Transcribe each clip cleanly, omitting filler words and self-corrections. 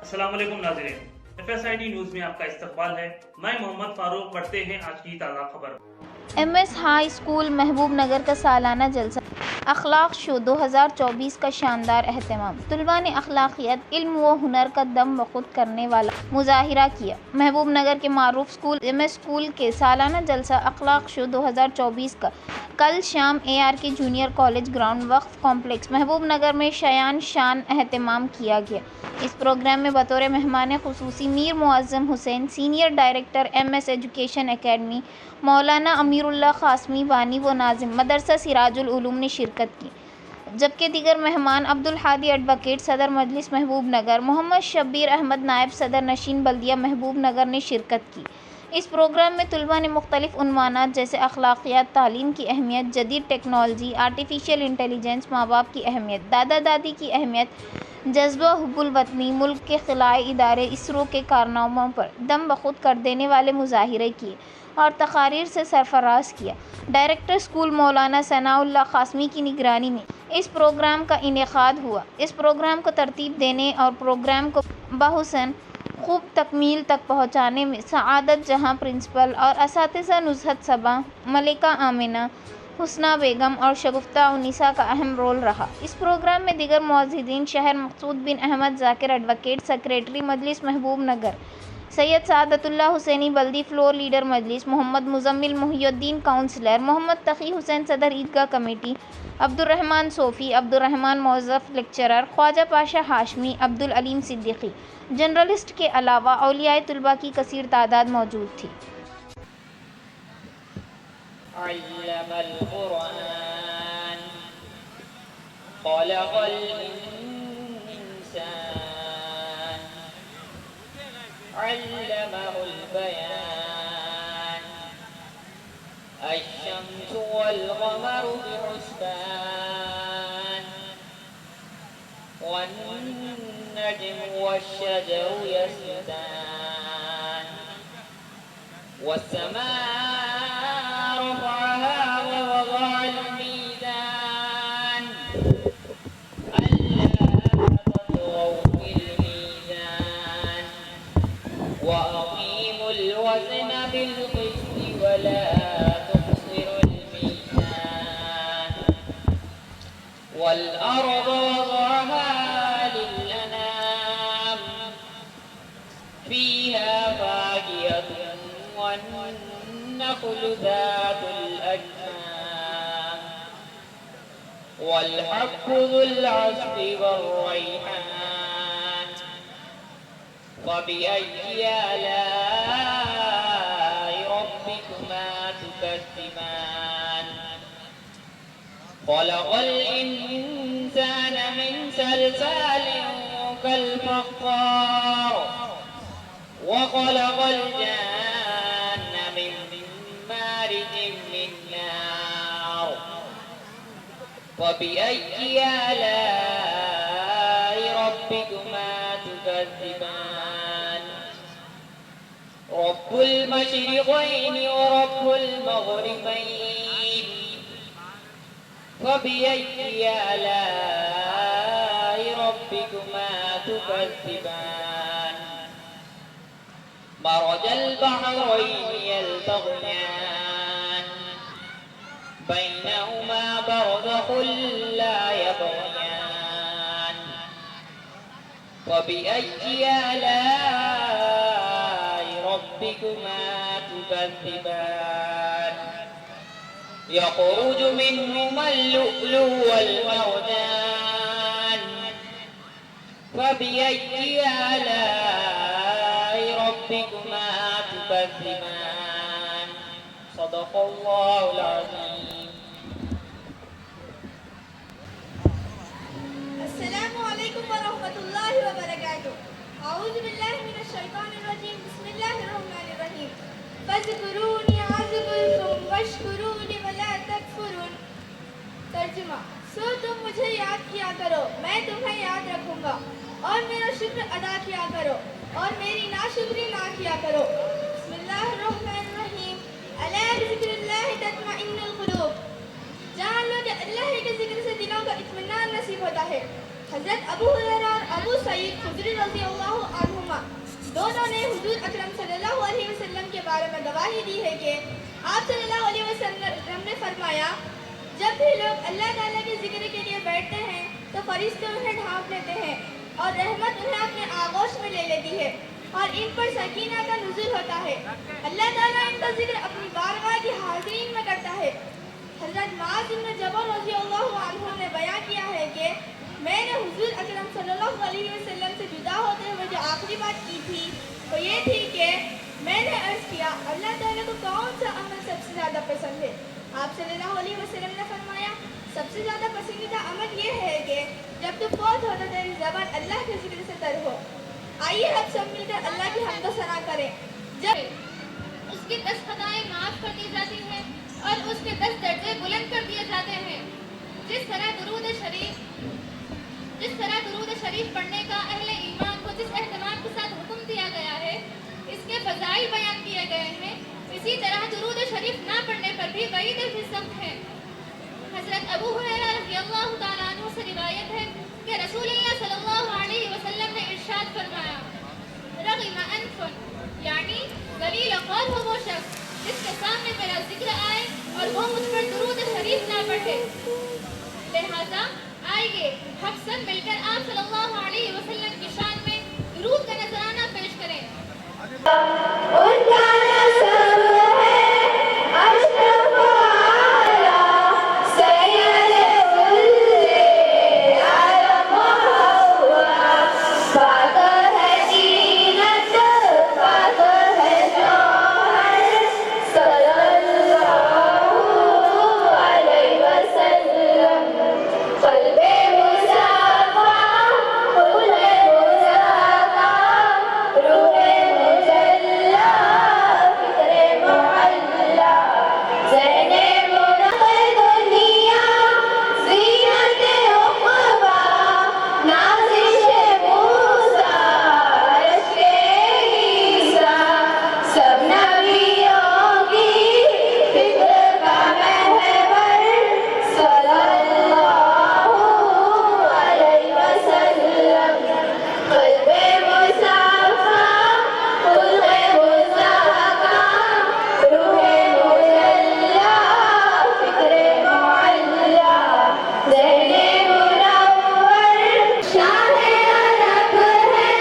السلام علیکم ناظرین، FSID نیوز میں آپ کا استقبال ہے۔ میں محمد فاروق، پڑھتے ہیں آج کی تازہ خبر۔ MS ہائی اسکول محبوب نگر کا سالانہ جلسہ اخلاق شو 2024 کا شاندار اہتمام۔ طلباء نے اخلاقیات، علم و ہنر کا دم بخود کرنے والا مظاہرہ کیا۔ محبوب نگر کے معروف اسکول MS اسکول کے سالانہ جلسہ اخلاق شو 2024 کا کل شام ARK جونیئر کالج گراؤنڈ وقف کمپلیکس محبوب نگر میں شان اہتمام کیا گیا۔ اس پروگرام میں بطور مہمان خصوصی Mir Moazzam Hussain, senior director MS education academy, مولانا امیر اللہ قاسمی بانی و ناظم مدرسہ سراج العلوم نے شرکت کی، جبکہ دیگر مہمان عبدالہادی ایڈوکیٹ صدر مجلس محبوب نگر، محمد شبیر احمد نائب صدر نشین بلدیہ محبوب نگر نے شرکت کی۔ اس پروگرام میں طلباء نے مختلف عنوانات جیسے اخلاقیات، تعلیم کی اہمیت، جدید ٹیکنالوجی، آرٹیفیشل انٹیلیجنس، ماں باپ کی اہمیت، دادا دادی کی اہمیت، جذبہ حب الوطنی، ملک کے خلائی ادارے ISRO کے کارناموں پر دم بخود کر دینے والے مظاہرے کیے اور تقاریر سے سرفراز کیا۔ ڈائریکٹر اسکول مولانا ثناء اللہ قاسمی کی نگرانی میں اس پروگرام کا انعقاد ہوا۔ اس پروگرام کو ترتیب دینے اور پروگرام کو بحسن خوب تکمیل تک پہنچانے میں سعادت جہاں پرنسپل اور اساتذہ نزہت صبا، ملکہ آمنہ، حسنہ بیگم اور شگفتہ النساء کا اہم رول رہا۔ اس پروگرام میں دیگر معززین شہر مقصود بن احمد ذاکر ایڈوکیٹ سیکریٹری مجلس محبوب نگر، سید سعادت اللہ حسینی بلدی فلور لیڈر مجلس، محمد مزمل محی الدین کونسلر، محمد تقی حسین صدر عیدگاہ کمیٹی، عبدالرحمن صوفی، عبدالرحمن موظف لیکچرر، خواجہ پاشا ہاشمی، عبدالعلیم صدیقی، جرنلسٹ کے علاوہ اولیاء طلباء کی کثیر تعداد موجود تھی۔ علم القرآن خلق الإنسان علمه البيان الشمس والقمر بحسبان والنجم والشجر يسجدان والسماء رفعها ووضع الميزان ألا تطغوا في الميزان وأقيموا الوزن بالقسط ولا تخسروا الميزان والأرض وضعها للأنام فيها فاكهة والنخل ذات الأكمام والحب ذو العصف والريحان فبأي آلاء ربكما تكذبان خلق الإنسان من صلصال كالفخار وخلق الجان من مارج من نار فبأي آلاء ربكما تكذبان رب المشرقين ورب المغربين فبأي آلاء ربكما تكذبان مرج البحرين يلتقيان بينهما برزخ لا يبغيان فبأي آلاء ربكما تكذبان يخرج منهما اللؤلؤ والمرجان فبأي آلاء ربكما تكذبان صدق الله العظيم. السلام علیکم ورحمۃ اللہ وبرکاتہ۔ اعوذ باللہ من الشیطان الرجیم، بسم اللہ الرحمن الرحیم۔ فاذکرونی اذکرکم واشکرونی ولا تکفرون۔ ترجمہ: سو تم مجھے یاد کیا کرو، میں تمہیں یاد رکھوں گا، اور میرا شکر ادا کیا کرو اور میری ناشکری نہ کیا کرو۔ بسم اللہ الرحمن الرحیم۔ الا بذکر اللہ تطمئن القلوب۔ جان لو کہ اللہ کے ذکر سے دلوں کا اطمینان نصیب ہوتا ہے۔ حضرت ابو ہریرہ اور ابو سعید خدری رضی اللہ عنہ دونوں نے حضور اکرم صلی اللہ علیہ وسلم کے بارے میں گواہی دی ہے کہ آپ صلی اللہ علیہ وسلم نے فرمایا، جب بھی لوگ اللہ تعالیٰ کے ذکر کے لیے بیٹھتے ہیں تو فرشتے انہیں ڈھانپ لیتے ہیں اور رحمت انہیں اپنے آغوش میں لے لیتی ہے اور ان پر سکینہ کا نزول ہوتا ہے۔ اللہ تعالیٰ ان کا ذکر اپنی بارگاہ کی حاضرین میں کرتا ہے۔ حضرت معاذ بن جبل رضی اللہ عنہ نے بیان کیا ہے کہ میں نے حضور اکرم صلی اللہ علیہ وسلم سے جدا ہوتے ہوئے جو آخری بات کی تھی وہ یہ تھی کہ میں نے عرض کیا، اللہ تعالیٰ کو کون سا عمل سب سے زیادہ پسند ہے؟ آپ صلی اللہ علیہ وسلم نے فرمایا، سب سے زیادہ پسندیدہ عمل یہ ہے کہ جب تو فوت ہو تو تیری زبان اللہ کے ذکر سے تر ہو۔ آئیے اب سب مل کر اللہ کی حمد و ثنا کریں۔ جب اس کی 10 خطائیں معاف کر دی جاتی ہیں اور اس کے 10 درجے بلند کر دیے جاتے ہیں۔ جس طرح درود شریف پڑھنے کا اہل ایمان کو جس اہتمام کے ساتھ حکم دیا گیا ہے، اس کے فضائل بیان کیے گئے ہیں، اسی طرح درود شریف نہ پڑھنے پر بھی وعید بھی سخت ہے۔ حضرت ابو ہریرہ رضی اللہ تعالیٰ عنہ سے روایت ہے کہ رسول اللہ صلی اللہ علیہ وسلم نے ارشاد فرمایا، رغم انف، یعنی ذلیل قول ہو وہ شخص جس کے سامنے میرا ذکر آئے اور وہ مجھ پر درود شریف نہ پڑھے۔ لہذا آئیے ہم سب مل کر آپ صلی اللہ علیہ وسلم کی شان میں درود کا نذرانہ پیش کریں۔ ان کا نسب ہے اشرف اعلیٰ سید کل عالم ہوا، پاک ہے زینت پاک ہے جوہر صلی اللہ علیہ وسلم، قلب مصطفیٰ قلب مصطفیٰ، روح مجلہ فکر معلہ، ذہن منقد دنیا زینت عقبیٰ، نازش موسیٰ رشک عیسیٰ، سب نبیوں کی فکر کا محور صلی اللہ علیہ وسلم، قلب مصطفیٰ قلب مصطفیٰ، روح مجلہ فکر معلہ، ذہن منور، شاہ عرب ہے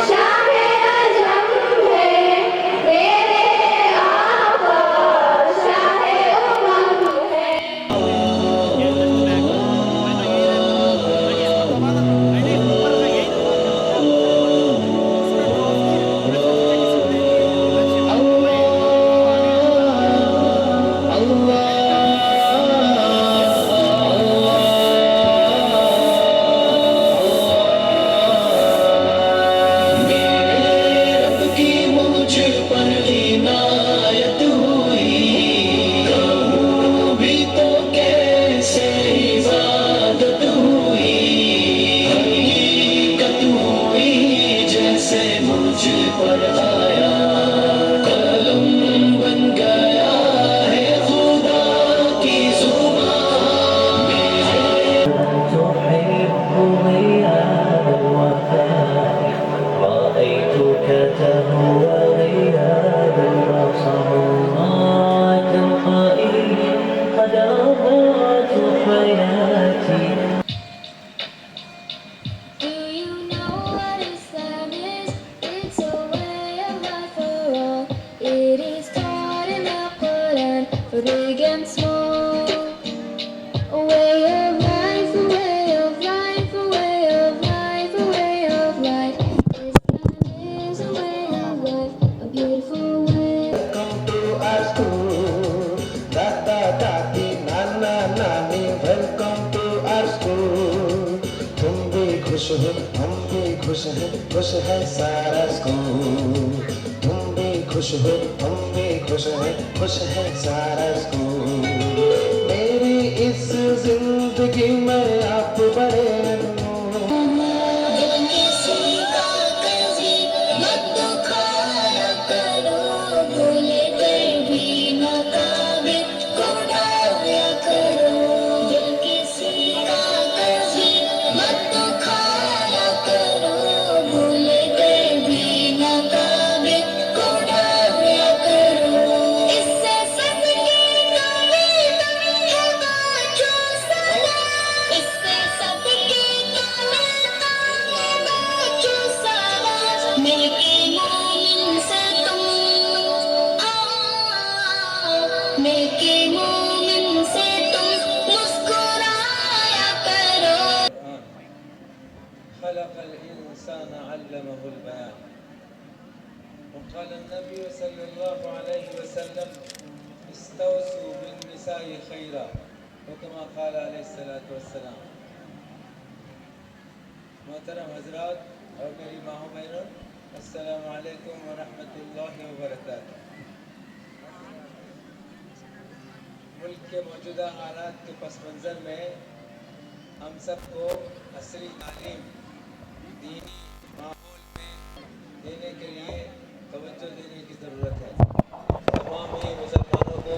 شاہ عجم ہے، میرے آقا شاہ امم ہے۔ رب کی مجھ پر عنایت ہوئی، کہوں بھی تو کیسے عبادت ہوئی، حقیقت ہوئی جیسے مجھ پر آیا، قلم بن گیا ہے خدا کی زبان میں۔ تحب غياب الوفاء، رأيتك تهوى غياب البصر، تلقائي قد أضاءت حياتي. Do you know what Islam is? It's a way of life for all. It is taught in the Quran for big and small. A way of life, a way of life, a way of life, a way of life. Islam is a way of life, a beautiful way. Welcome to our school, Dada, Dadi, Nana, Nani, welcome to our school. تم بھی خوش ہو ہم بھی خوش ہیں، خوش ہے سارا اسکول، تم بھی خوش ہو ہم بھی خوش ہیں، خوش ہے سارا اسکول۔ میری اس زندگی میں آپ بڑے دل کسی کا کبھی مت دکھایا کرو، بھول کر بھی مقابر کو ڈایا کرو، دل کسی کا کبھی مت دکھایا کرو، بھول کر بھی مقابر मिलके मोमिन से तुम मिलके मोमिन से तुम मुस्कुराया करो। خلق الإنسان علمه البيان وقال النبي صلى الله عليه وسلم استوصوا بالنساء خيرا وكما قال عليه الصلاة والسلام. محترم حضرات اور میری ماں بہنوں، السلام علیکم ورحمۃ اللہ وبرکاتہ. ملک کے موجودہ حالات کے پس منظر میں ہم سب کو عصری تعلیم دینی ماحول میں دینے کے لیے توجہ دینے کی ضرورت ہے. تمام ہی مسلمانوں کو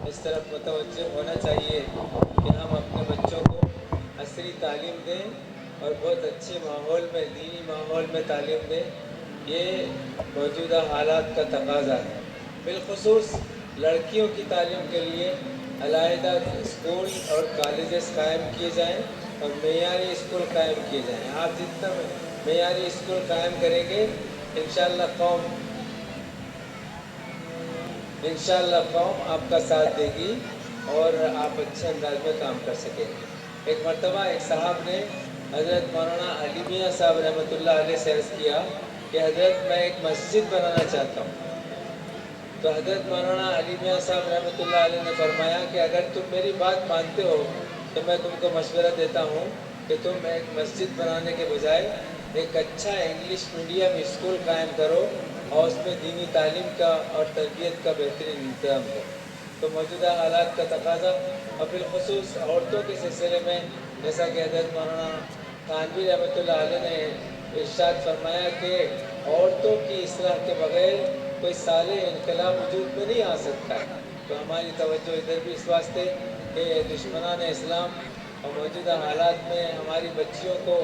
اس طرف متوجہ ہونا چاہیے کہ ہم اپنے بچوں کو عصری تعلیم دیں اور بہت اچھے ماحول میں، دینی ماحول میں تعلیم دیں. یہ موجودہ حالات کا تقاضا ہے. بالخصوص لڑکیوں کی تعلیم کے لیے علیحدہ اسکول اور کالجز قائم کیے جائیں اور معیاری اسکول قائم کیے جائیں. آپ جتنا معیاری اسکول قائم کریں گے انشاءاللہ قوم آپ کا ساتھ دے گی اور آپ اچھے انداز میں کام کر سکیں گے. ایک مرتبہ ایک صاحب نے حضرت مولانا علی میاں صاحب رحمۃ اللہ علیہ سے عرض کیا کہ حضرت میں ایک مسجد بنانا چاہتا ہوں. تو حضرت مولانا علی میاں صاحب رحمۃ اللہ علیہ نے فرمایا کہ اگر تم میری بات مانتے ہو تو میں تم کو مشورہ دیتا ہوں کہ تم ایک مسجد بنانے کے بجائے ایک اچھا انگلش میڈیم اسکول قائم کرو اور اس میں دینی تعلیم کا اور تربیت کا بہترین انتظام ہو. تو موجودہ حالات کا تقاضا اور بالخصوص عورتوں کے سلسلے میں جیسا کہ حضرت مولانا تھانوی رحمۃ اللہ علیہ نے ارشاد فرمایا کہ عورتوں کی اصلاح کے بغیر کوئی صالح انقلاب وجود میں نہیں آ سکتا ہے. تو ہماری توجہ ادھر بھی اس واسطے کہ دشمنان اسلام اور موجودہ حالات میں ہماری بچیوں کو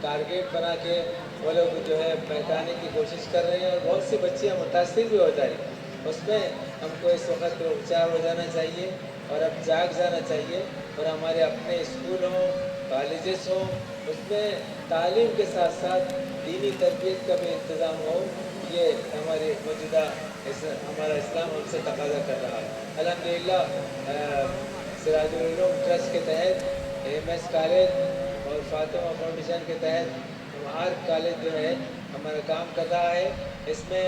ٹارگیٹ بنا کے وہ لوگ جو ہے بہکانے کی کوشش کر رہے ہیں اور بہت سی بچیاں متاثر بھی ہو جائیں. اس میں ہم کو اس وقت چار ہو جانا چاہیے اور اب جاگ جانا چاہیے اور ہمارے اپنے اسکول ہوں، کالجز ہوں، اس میں تعلیم کے ساتھ ساتھ دینی تربیت کا بھی انتظام ہو. یہ ہماری موجودہ ہمارا اسلام ہم سے تقاضا کر رہا ہے. الحمدللہ سراج العلوم ٹرسٹ کے تحت MS کالج اور فاطمہ فاؤنڈیشن کے تحت ہر کالج جو ہے ہمارا کام کر رہا ہے. اس میں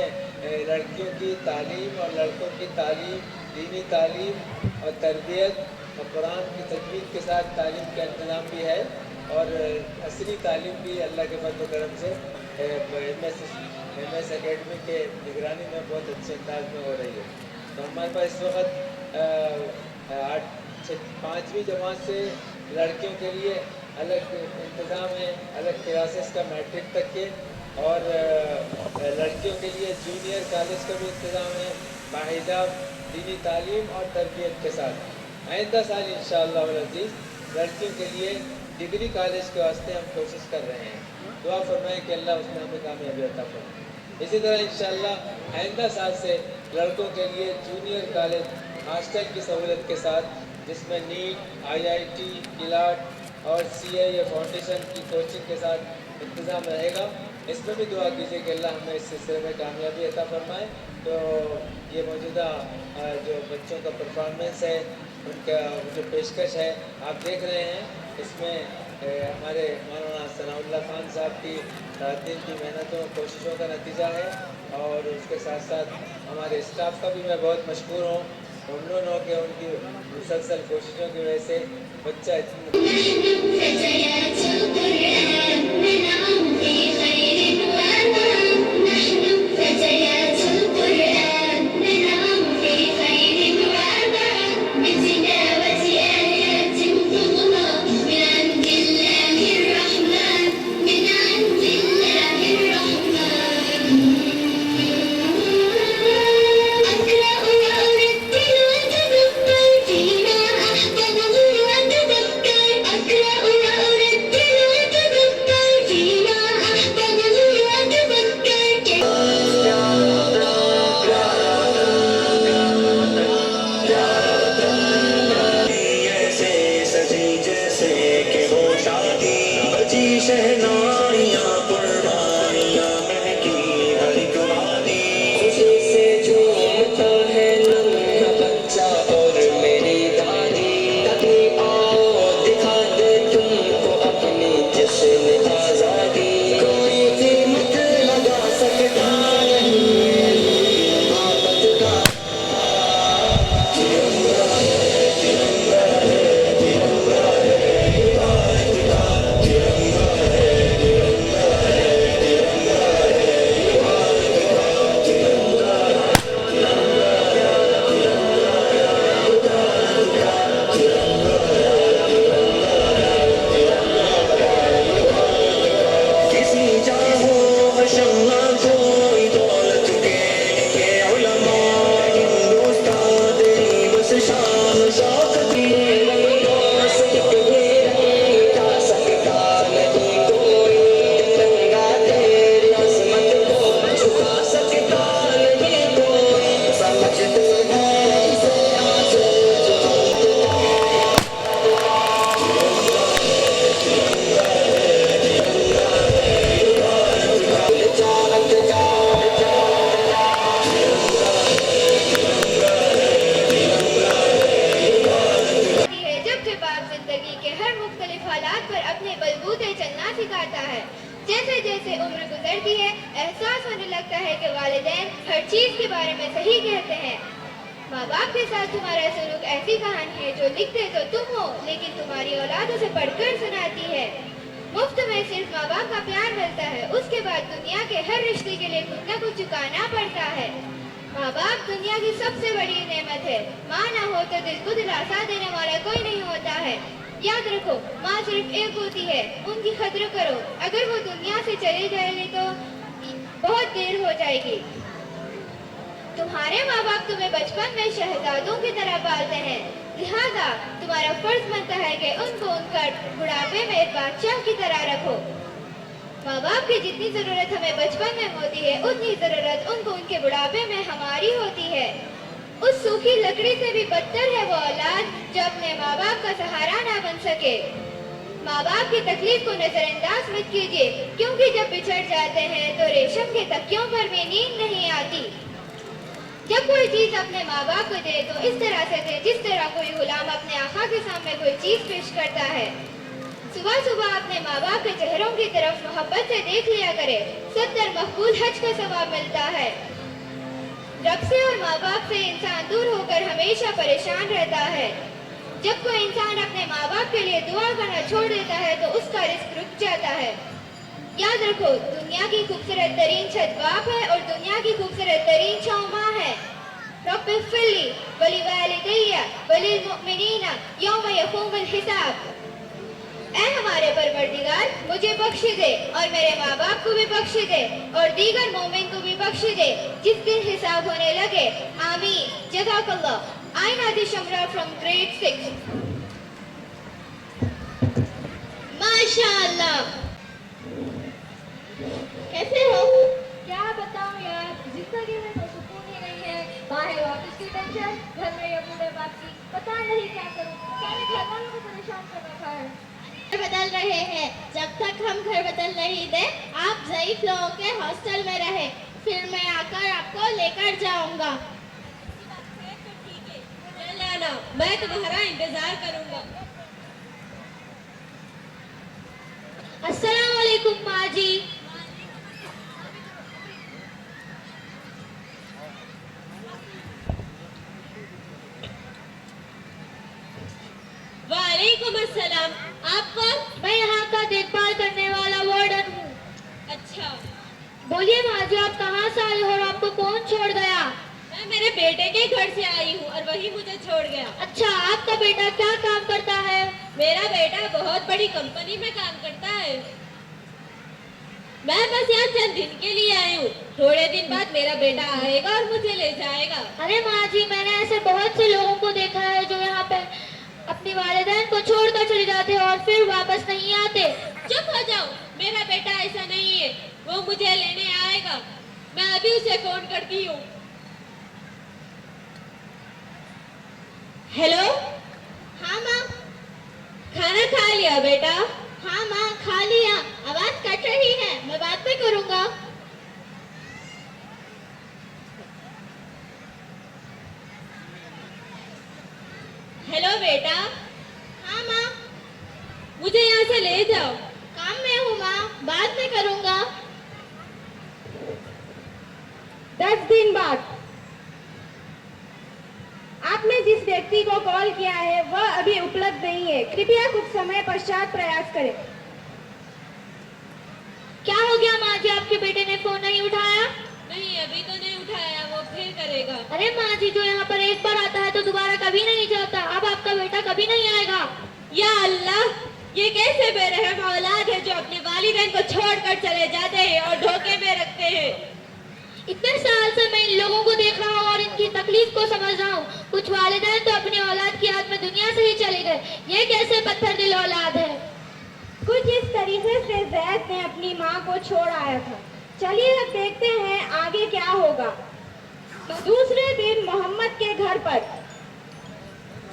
لڑکیوں کی تعلیم اور لڑکوں کی تعلیم، دینی تعلیم اور تربیت اور قرآن کی تجوید کے ساتھ تعلیم کا انتظام بھی ہے اور عصری تعلیم بھی اللہ کے فضل و کرم سے MS اکیڈمی کے نگرانی میں بہت اچھے انداز میں ہو رہی ہے. تو ہمارے پاس اس وقت 5ویں جماعت سے لڑکیوں کے لیے الگ انتظام ہے، الگ کلاسز کا میٹرک تک کے، اور لڑکیوں کے لیے جونیئر کالج کا بھی انتظام ہے باحجاب دینی تعلیم اور تربیت کے ساتھ. آئندہ سال انشاءاللہ العزیز لڑکیوں کے لیے ڈگری کالج کے واسطے ہم کوشش کر رہے ہیں. دعا فرمائیں کہ اللہ اس میں ہمیں کامیابی عطا فرمائے. اسی طرح انشاءاللہ آئندہ سال سے لڑکوں کے لیے جونیئر کالج ہاسٹل کی سہولت کے ساتھ، جس میں نیٹ، IIT، کلاٹ اور CA یا فاؤنڈیشن کی کوچنگ کے ساتھ انتظام رہے گا. اس میں بھی دعا کیجیے کہ اللہ ہمیں اس سلسلے میں کامیابی عطا فرمائے. تو یہ موجودہ جو بچوں کا پرفارمنس ہے، ان کا جو پیشکش ہے آپ دیکھ رہے ہیں. اس میں ہمارے مولانا ثناء اللہ خان صاحب کی رات دن کی محنتوں کوششوں کا نتیجہ ہے اور اس کے ساتھ ساتھ ہمارے اسٹاف کا بھی میں بہت مشکور ہوں، ممنون ہوں کہ ان کی مسلسل کوششوں کی وجہ سے بچہ أقرأ وأرتل وأتذكر فيما أحببت लगता है कि वालिदैन हर चीज़ के बारे में सही कहते हैं। माँ बाप के साथ तुम्हारा सलूक ऐसी कहानी है जो लिखते तो तुम हो लेकिन तुम्हारी औलाद उसे पढ़कर सुनाती है। मुफ्त में सिर्फ माँ बाप का प्यार मिलता है, उसके बाद दुनिया के हर रिश्ते के लिए कुछ न कुछ चुकाना पड़ता है। माँ बाप दुनिया की सबसे बड़ी नेमत है। माँ ना हो तो दिल को दिलासा देने वाला कोई नहीं होता है। याद रखो, माँ सिर्फ एक होती है, उनकी कद्र करो। अगर वो दुनिया से चली जाएगी तो बहुत देर हो जाएगी। तुम्हारे माँ बाप तुम्हें बचपन में शहजादों की तरह पालते हैं, लिहाजा तुम्हारा फर्ज बनता है कि उनको उनका बुढ़ापे में एक बादशाह की तरह रखो। माँ बाप की जितनी जरूरत हमें बचपन में होती है उतनी जरूरत उनको उनके बुढ़ापे में हमारी होती है। उस सूखी लकड़ी से भी बदतर है वो औलाद जो अपने माँ बाप का सहारा ना बन सके। माँ बाप की तकलीफ को नजरअंदाज मत कीजिए, क्योंकि जब बिछड़ जाते हैं तो रेशम के तकियों पर भी नींद नहीं आती। जब कोई चीज अपने माँ बाप को दे तो इस तरह से दे जिस तरह कोई गुलाम अपने आका के सामने कोई चीज पेश करता है। सुबह सुबह अपने माँ बाप के चेहरों की तरफ मोहब्बत से देख लिया करे, 70 मकबूल हज का सवाब मिलता है। रब से और माँ बाप से इंसान दूर होकर हमेशा परेशान रहता है। जब कोई इंसान अपने माँ बाप के लिए दुआ करना छोड़ देता है तो उसका रिस्क रुक जाता है। याद रखो, दुनिया की खूबसूरत तरीन छत बाप है और दुनिया की खूबसूरत तरीन छाँव माँ है। रब्बिग़फ़िरली वलिवालिदैया वलिलमुअमिनीना यौम यक़ूमुल हिसाब। ऐ हमारे परवरदिगार, मुझे बख्श दे और मेरे माँ बाप को भी बख्श दे और दीगर मोमिन को भी बख्श दे जिस दिन हिसाब होने लगे। आमीन। जज़ाकल्लाह। आइना दिशमरा फ्रॉम ग्रेड 6। माशाअल्लाह। कैसे हो? क्या बताऊं यार, जिंदगी में तो सुकून ही नहीं है। बाहर ऑफिस की टेंशन, घर में ये बूढ़े बाप की, पता नहीं क्या करूं। सारे घर वालों को परेशान कर रखा है। बदल रहे हैं, जब तक हम घर बदल नहीं दे आप ज़ईफ लोगों के हॉस्टल में रहे, फिर मैं आकर आपको लेकर जाऊंगा। लाना, मैं तुम्हारा इंतजार करूंगा। अस्सलाम वालेकुम माँ जी। वालेकुम अस्सलाम। आप कौन? मैं यहाँ का देखभाल करने वाला वार्डन हूँ। अच्छा, बोलिए माँ जी, आप कहाँ से आए हो और आपको कौन छोड़ गया? मैं मेरे बेटे के घर से आई हूँ और वही मुझे छोड़ गया। अच्छा, आपका बेटा क्या काम करता है? मेरा बेटा बहुत बड़ी कंपनी में काम करता है। मैं बस यहाँ चंद दिन के लिए आई हूँ। थोड़े दिन बाद मेरा बेटा आएगा और मुझे ले जाएगा। अरे माँ जी, मैंने ऐसे बहुत से लोगों को देखा है जो यहाँ पे अपनी वालिदैन को छोड़कर चले जाते हैं और फिर वापस नहीं आते। चुप हो जाओ, मेरा बेटा ऐसा नहीं है, वो मुझे लेने आएगा। मैं अभी उसे फोन करती हूँ। हेलो। हाँ माँ। खाना खा लिया बेटा? हाँ माँ, खा लिया। आवाज कट रही है, मैं बाद में करूँगा। हेलो बेटा। हाँ माँ। मुझे यहाँ से ले जाओ। काम में हूँ माँ, बाद में करूँगा। 10 दिन बाद। आपने जिस व्यक्ति को कॉल किया है वह अभी उपलब्ध नहीं है, कृपया कुछ समय पश्चात प्रयास करें। क्या हो गया माँ जी, आपके बेटे ने फोन नहीं उठाया? नहीं, अभी तो नहीं उठाया, वो फिर करेगा। अरे माँ जी, जो यहाँ पर एक बार आता है तो दोबारा कभी नहीं जाता। अब आपका बेटा कभी नहीं आएगा। या अल्लाह, ये कैसे बेरहम औलाद है जो अपने वालिदैन को छोड़कर चले जाते हैं और धोखे में रखते हैं। इतने साल से मैं इन लोगों को देख रहा हूँ और इनकी तकलीफ को समझ रहा हूँ। कुछ वालिदैन तो अपनी औलाद की याद में दुनिया से ही चले गए। ये कैसे पत्थर दिल औलाद है। कुछ इस तरीके से ज़ैद ने अपनी माँ को छोड़ आया था। चलिए अब देखते हैं आगे क्या होगा। दूसरे दिन मोहम्मद के घर पर।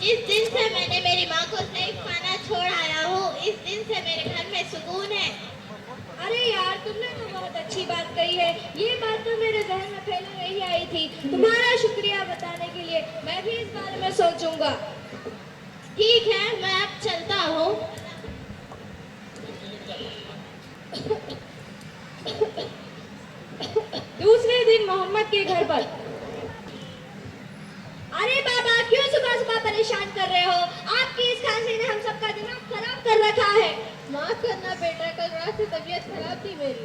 जिस दिन से मैंने मेरी माँ को सही खाना छोड़ आया हूँ, इस दिन से मेरे घर में सुकून है। अरे यार, तुमने तो बहुत अच्छी बात कही है। ये बात तो मेरे जहन में पहले नहीं आई थी। तुम्हारा शुक्रिया बताने के लिए। मैं भी इस बारे में सोचूंगा। ठीक है, मैं अब चलता हूँ। दूसरे दिन मोहम्मद के घर पर। अरे बाबा, क्यों सुबह सुबह परेशान कर रहे हो? आपकी इस खांसी ने हम सबका दिमाग खराब कर रखा है। माफ करना बेटा, कल रात से तबीयत खराब थी मेरी।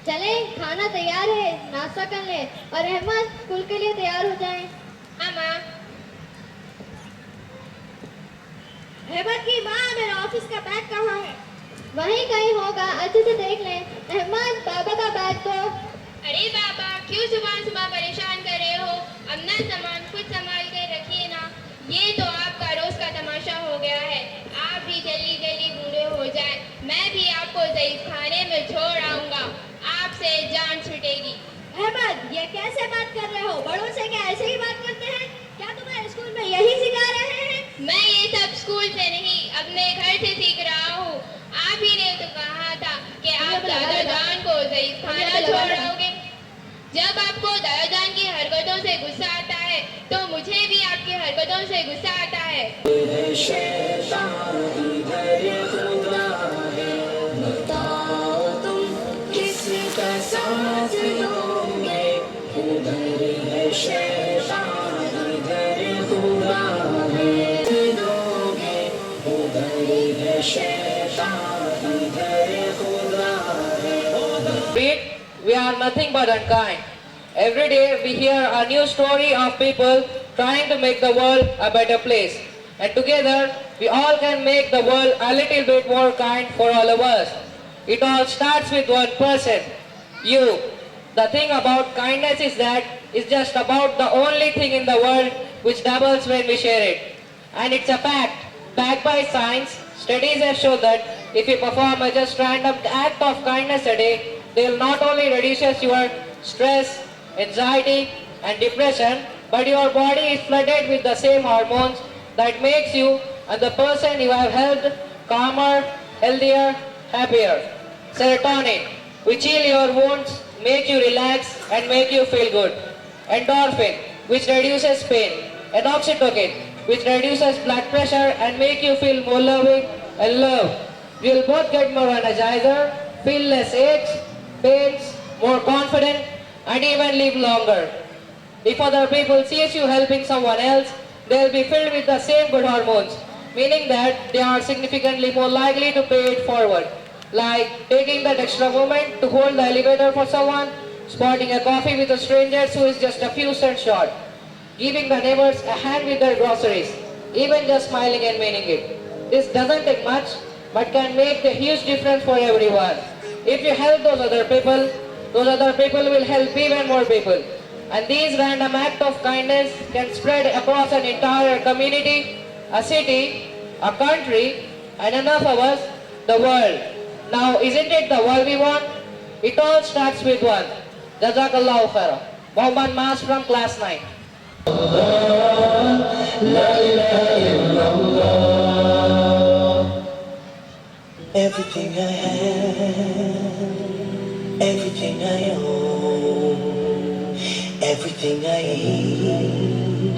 चले, खाना तैयार है, नाश्ता कर ले और रहमान स्कूल के लिए तैयार हो जाएं। हाँ माँ। रहमत की माँ, मेरा ऑफिस का बैग कहाँ है? वहीं कहीं होगा, अच्छे से देख लें। रहमान, बाबा का बैग तो। अरे बाबा, क्यों सुबह सुबह परेशान कर रहे हो? अपना सामान खुद संभाल कर रखिए ना। ये तो आपका रोज का तमाशा हो गया है। आप भी जल्दी जल्दी बूढ़े हो जाए, मैं भी आपको ज़ईफ़ खाने में छोड़ आऊँगा। आपसे जान छूटेगी। अहमद, ये कैसे बात कर रहे हो? बड़ों से क्या ऐसे ही बात करते हैं? क्या तुम्हारे स्कूल में यही सिखा रहे हैं? मैं ये सब स्कूल से नहीं, अपने घर से सीख रहा हूँ। आप ही ने तो कहा था कि आप दादा जान को ज़ईफ़ खाना छोड़ोगे। जब आपको दादा जान की हरकतों से गुस्सा आता है, तो मुझे भी आपकी हरकतों से गुस्सा आता है। किसका साथ दोगे? उधर है शैतान, इधर खुदा है। दोगे उधर है शैतान, इधर खुदा है। We are nothing but unkind. Every day we hear a new story of people trying to make the world a better place. And together we all can make the world a little bit more kind for all of us. It all starts with one person, you. The thing about kindness is that it's just about the only thing in the world which doubles when we share it. And it's a fact, backed by science. Studies have shown that if you perform a just random act of kindness a day, they'll not only reduces your stress, anxiety and depression, but your body is flooded with the same hormones that makes you and the person you have helped calmer, healthier, happier. Serotonin, which heal your wounds, make you relax and make you feel good. Endorphin, which reduces pain. And oxytocin, which reduces blood pressure and make you feel more loving and loved. You'll both get more energizer, feel less aches, pains, more confident, and even live longer. If other people sees you helping someone else, they'll be filled with the same good hormones, meaning that they are significantly more likely to pay it forward. Like taking that extra moment to hold the elevator for someone, spotting a coffee with a stranger who is just a few cents short, giving the neighbors a hand with their groceries, even just smiling and meaning it. This doesn't take much, but can make a huge difference for everyone. If you help those other people will help even more people. And these random acts of kindness can spread across an entire community, a city, a country, and enough of us, the world. Now, isn't it the world we want? It all starts with one. Jazakallahu khaira. Mohammed Mas from class 9. Everything I have, everything I own, everything I eat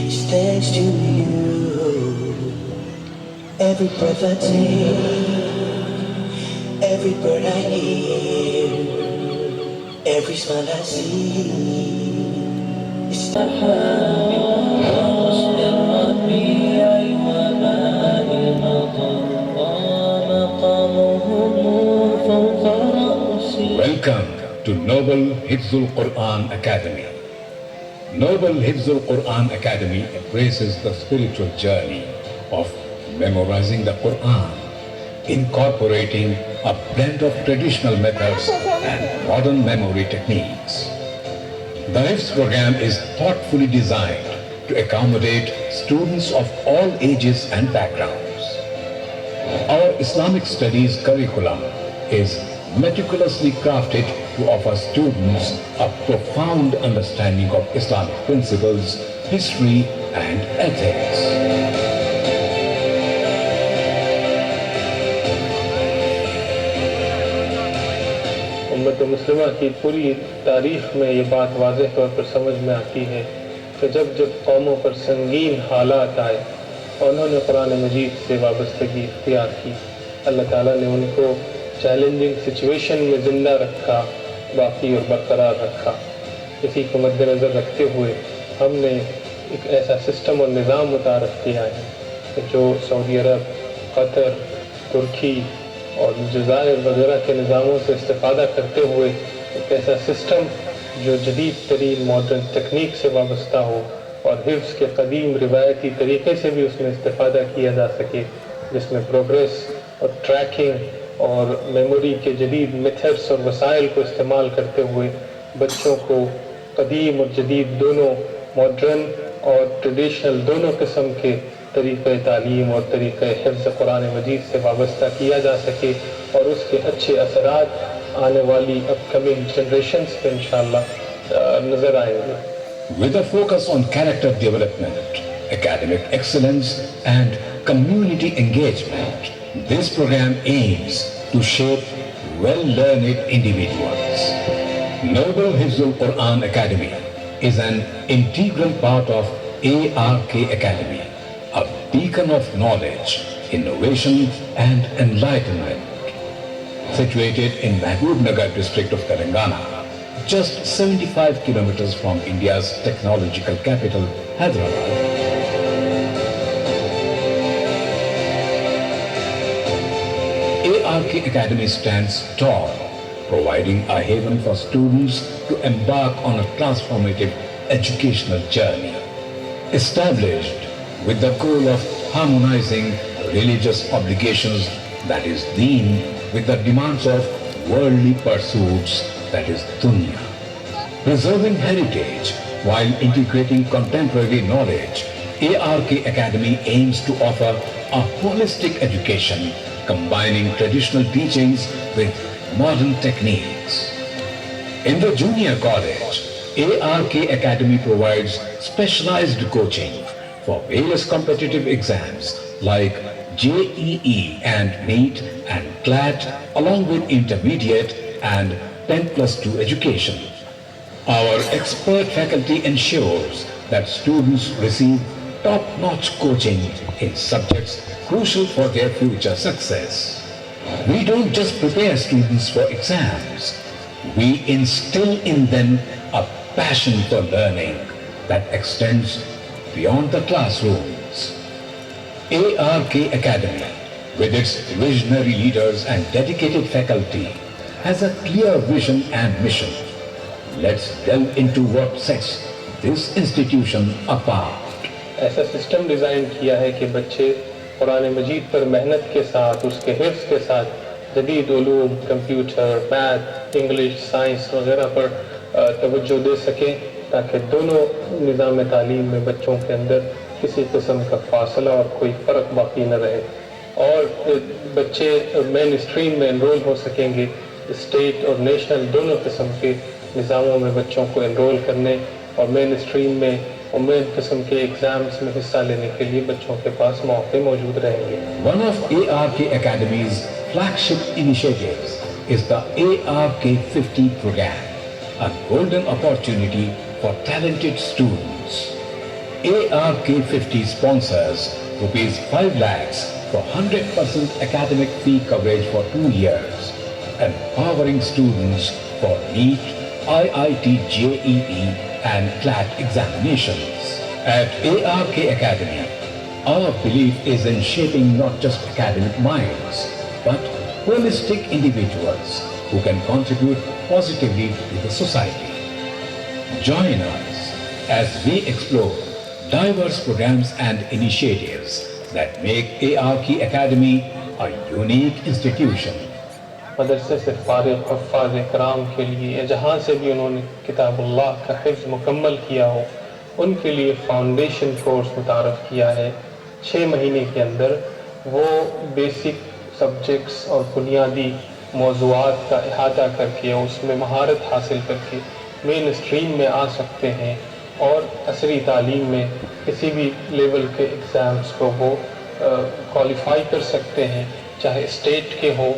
is thanks to you. Every breath I take, every bird I hear, every smile I see is Welcome to Noble Hifzul Quran Academy. Noble Hifzul Quran Academy embraces the spiritual journey of memorizing the Quran, incorporating a blend of traditional methods and modern memory techniques. The Hifz program is thoughtfully designed to accommodate students of all ages and backgrounds. Our Islamic studies curriculum is meticulously crafted to offer students a profound understanding of Islamic principles, history, and ethics. امت مسلمہ کی پوری تاریخ میں یہ بات واضح طور پر سمجھ میں آتی ہے کہ جب جب قوموں پر سنگین حالات آئے اور انہوں نے قرآن مجید سے وابستگی اختیار کی، اللہ تعالیٰ نے ان کو چیلنجنگ سچویشن میں زندہ رکھا، باقی اور برقرار رکھا۔ اسی کو مد نظر رکھتے ہوئے ہم نے ایک ایسا سسٹم اور نظام متعارف کیا ہے کہ جو سعودی عرب، قطر، ترکی اور جزائر وغیرہ کے نظاموں سے استفادہ کرتے ہوئے ایک ایسا سسٹم جو جدید ترین ماڈرن تکنیک سے وابستہ ہو اور حفظ کے قدیم روایتی طریقے سے بھی اس میں استفادہ کیا جا سکے، جس میں پروگریس اور ٹریکنگ اور میموری کے جدید میتھڈس اور وسائل کو استعمال کرتے ہوئے بچوں کو قدیم اور جدید دونوں، ماڈرن اور ٹریڈیشنل دونوں قسم کے طریقہ تعلیم اور طریقہ حفظ قرآن مجید سے وابستہ کیا جا سکے اور اس کے اچھے اثرات آنے والی اپ کمنگ جنریشنز پہ انشاءاللہ نظر آئیں گے۔ With a focus on character development, academic excellence and community engagement, this program aims to shape well-learned individuals. Noble Hifzul Quran Academy is an integral part of ARK Academy, a beacon of knowledge, innovation and enlightenment. Situated in Mahbubnagar district of Telangana, just 75 kilometers from India's technological capital, Hyderabad. ARK Academy stands tall, providing a haven for students to embark on a transformative educational journey. Established with the goal of harmonizing religious obligations, that is deen, with the demands of worldly pursuits, that is dunya. Preserving heritage while integrating contemporary knowledge, ARK Academy aims to offer a holistic education, combining traditional teachings with modern techniques. In the junior college, ARK Academy provides specialized coaching for various competitive exams like JEE and NEET and CLAT, along with intermediate and 10+2 education. Our expert faculty ensures that students receive top-notch coaching in subjects crucial for their future success. We don't just prepare students for exams, we instill in them a passion for learning that extends beyond the classrooms. ARK Academy, with its visionary leaders and dedicated faculty, has a clear vision and mission. Let's delve into what sets this institution apart. ایسا system design کیا ہے کہ بچے قرآن مجید پر محنت کے ساتھ، اس کے حفظ کے ساتھ جدید علوم، کمپیوٹر، میتھ، انگلش، سائنس وغیرہ پر توجہ دے سکیں، تاکہ دونوں نظام تعلیم میں بچوں کے اندر کسی قسم کا فاصلہ اور کوئی فرق باقی نہ رہے، اور بچے مین اسٹریم میں انرول ہو سکیں گے۔ اسٹیٹ اور نیشنل دونوں قسم کے نظاموں میں بچوں کو انرول کرنے اور مین اسٹریم میں اور مین قسم کے ایگزامز میں حصہ لینے کے لیے بچوں کے پاس موقع موجود رہیں گے۔ One of ARK Academy's flagship initiatives is the ARK 50 program, a golden opportunity for talented students. ARK 50 sponsors ₹5 lakhs for 100% academic fee coverage for 2 years, empowering students for NEET, IIT JEE and CLAT examinations. At ARK Academy, our belief is in shaping not just academic minds, but holistic individuals who can contribute positively to the society. Join us as we explore diverse programs and initiatives that make ARK Academy a unique institution. مدرسے سے فارغ حفاظ کرام کے لیے یا جہاں سے بھی انہوں نے کتاب اللہ کا حفظ مکمل کیا ہو، ان کے لیے فاؤنڈیشن کورس متعارف کیا ہے۔ 6 مہینے کے اندر وہ بیسک سبجیکٹس اور بنیادی موضوعات کا احاطہ کر کے اس میں مہارت حاصل کر کے مین اسٹریم میں آ سکتے ہیں اور عصری تعلیم میں کسی بھی لیول کے ایگزامز کو وہ کوالیفائی کر سکتے ہیں، چاہے اسٹیٹ کے ہو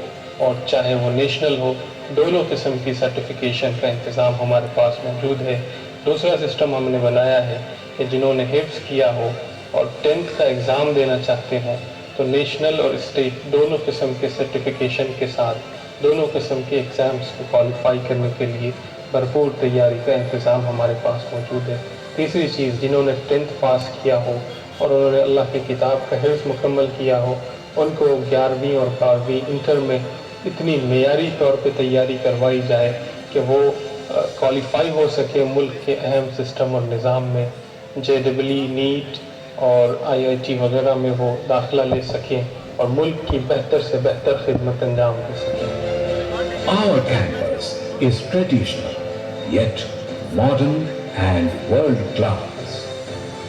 اور چاہے وہ نیشنل ہو۔ دونوں قسم کی سرٹیفیکیشن کا انتظام ہمارے پاس موجود ہے۔ دوسرا سسٹم ہم نے بنایا ہے کہ جنہوں نے حفظ کیا ہو اور 10th کا ایگزام دینا چاہتے ہوں تو نیشنل اور اسٹیٹ دونوں قسم کے سرٹیفیکیشن کے ساتھ دونوں قسم کے ایگزامس کو کوالیفائی کرنے کے لیے بھرپور تیاری کا انتظام ہمارے پاس موجود ہے۔ تیسری چیز، جنہوں نے 10th پاس کیا ہو اور انہوں نے اللہ کی کتاب کا حفظ مکمل کیا ہو، ان کو 11ویں اور 12ویں انٹر میں اتنی معیاری طور پہ تیاری کروائی جائے کہ وہ کوالیفائی ہو سکے ملک کے اہم سسٹم اور نظام میں، JEE نیٹ اور IIT وغیرہ میں وہ داخلہ لے سکیں اور ملک کی بہتر سے بہتر خدمت انجام دے سکیں۔ Our campus is traditional, yet modern and world-class,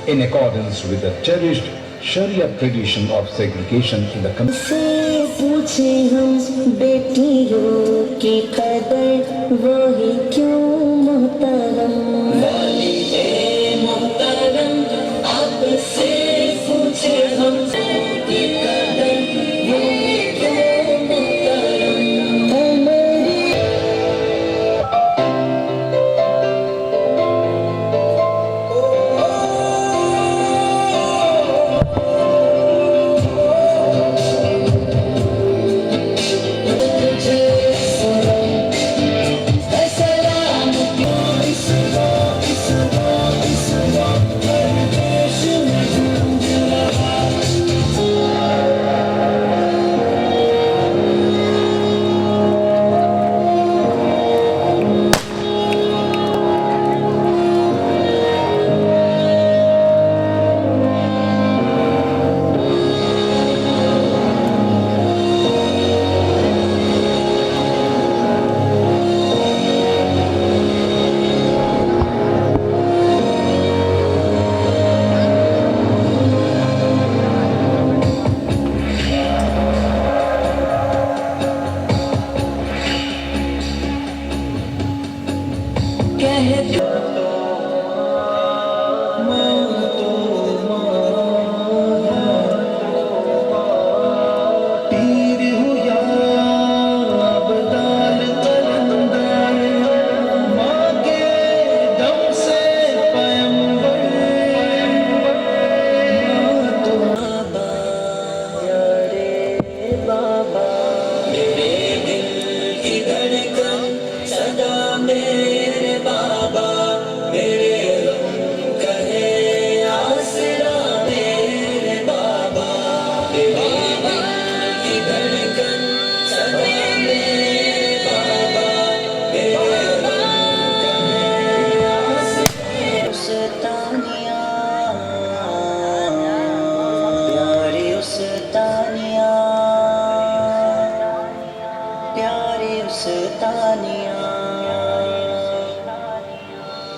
in accordance with the cherished Sharia tradition of segregation in the community. سے پوچھے ہم بیٹیوں کی قدر وہی کیوں محترم والدین محترم آپ سے پوچھے ہم کی قدر وہی کیوں محترم ہماری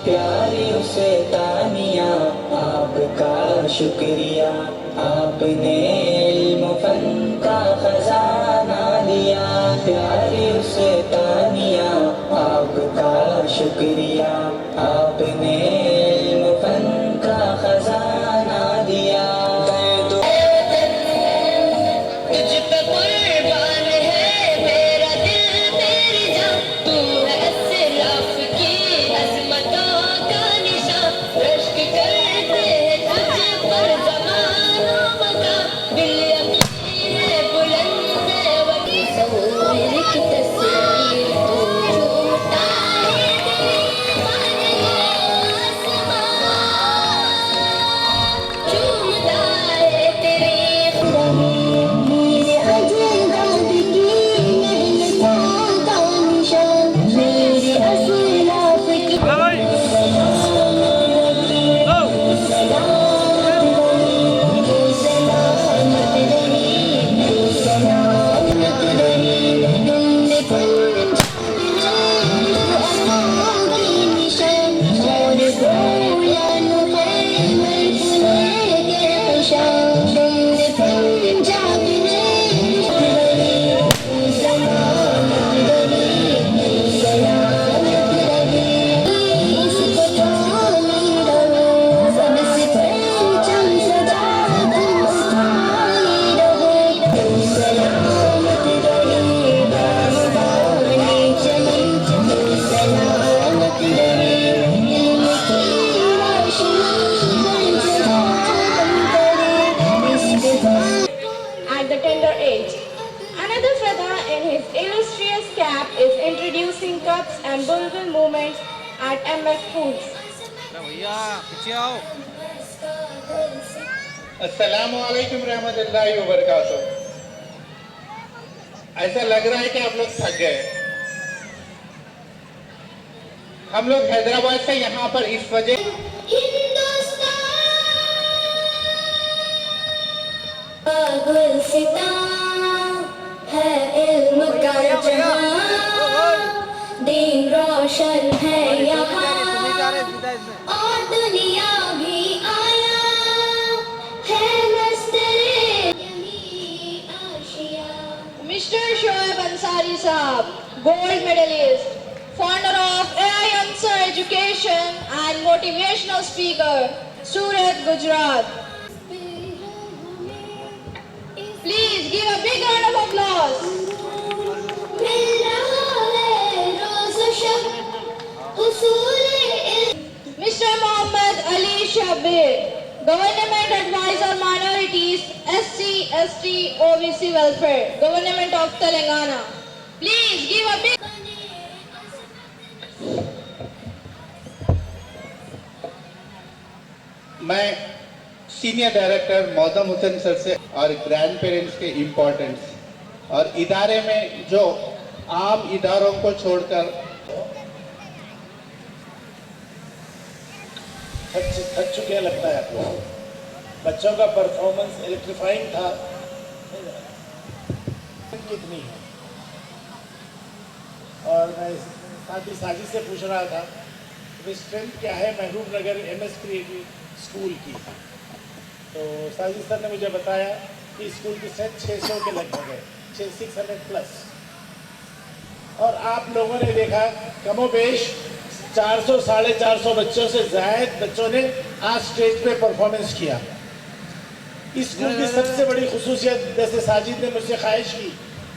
پیاری اسے تانیہ آپ کا شکریہ، آپ نے علم فن کا خزانہ دیا۔ پیاری اسے تانیہ آپ کا شکریہ، آپ نے علم فن کا خزانہ دیا۔ تجھ پہ قربان ہے میرا دل تیری جان، تو ہے اسلاف کی عظمتوں کا نشان، رشک کرتے ہیں تجھ پر زمان و مکان، دل یقین ہے بلند ہے ولی تصویر کی تصویر، تو جھوٹا ہے دلی and bulbul movements at MS schools. अस्सलामु अलैकुम रहमतुल्लाहि व बरकातुहू। ऐसा लग रहा है कि आप लोग थक गए। हम लोग हैदराबाद से यहाँ पर इस वजह दीन रोशन है यहाँ और दुनिया भी आया है नस्तरे यही Asia. Mr. Shoaib Ansari Saab, gold medalist, founder of AI Ansar Education and motivational speaker, Surat, Gujarat. Please give a big round of applause. Mr. Muhammad Ali Shabir, Government Advisor Minorities, SC, ST, OBC Welfare, Government of Telangana. Please give a big... मैं senior director मौदम Hussain sir से और grand parents के importance और इदारे में जो आम इदारों को छोड़कर थक चुके लगता है आपको। बच्चों का परफॉर्मेंस इलेक्ट्रीफाइंग था। कितनी है? और मैं साथ ही साजिद से पूछ रहा था कि स्ट्रेंथ क्या है महबूब नगर MS क्रिएटिव स्कूल की। तो साजिद सर ने मुझे बताया कि स्कूल की स्ट्रेंथ 600 के लगभग है, 600 प्लस। और आप लोगों ने देखा कमोबेश 400 450 बच्चों से ज़ायद बच्चों ने आज स्टेज पे परफॉर्मेंस किया। इस स्कूल की सबसे बड़ी खुसूसियत, जैसे साजिद ने मुझसे ख्वाहिश की